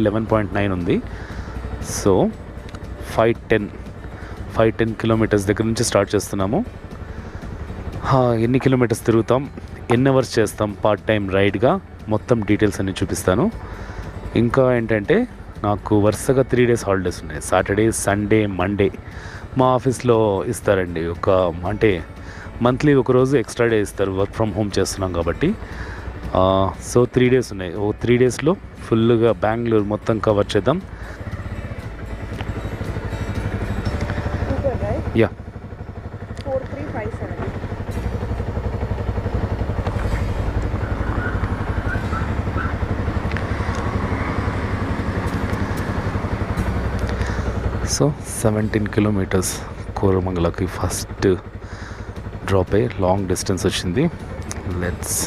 11.9 ఉంది. So 510 kilometres దగ్గర నుంచి స్టార్ట్ చేస్తున్నాము. ఎన్ని కిలోమీటర్స్ తిరుగుతాం, ఎన్ని అవర్స్ చేస్తాం పార్ట్ టైం రైడ్గా, మొత్తం డీటెయిల్స్ అన్నీ చూపిస్తాను. ఇంకా ఏంటంటే నాకు వరుసగా 3 డేస్ హాలిడేస్ ఉన్నాయి. సాటర్డే, సండే, మండే మా ఆఫీస్లో ఇస్తారండి. అంటే మంత్లీ ఒకరోజు ఎక్స్ట్రా డే ఇస్తారు, వర్క్ ఫ్రమ్ హోమ్ చేస్తున్నాం కాబట్టి. సో 3 డేస్ ఉన్నాయి. 3 డేస్లో ఫుల్గా బెంగళూరు మొత్తం కవర్ చేద్దాం. యా 4357. సో 17 కిలోమీటర్స్ కోరమంగళకి ఫస్ట్ డ్రాప్ అయ్యి లాంగ్ డిస్టెన్స్ వచ్చింది. లెట్స్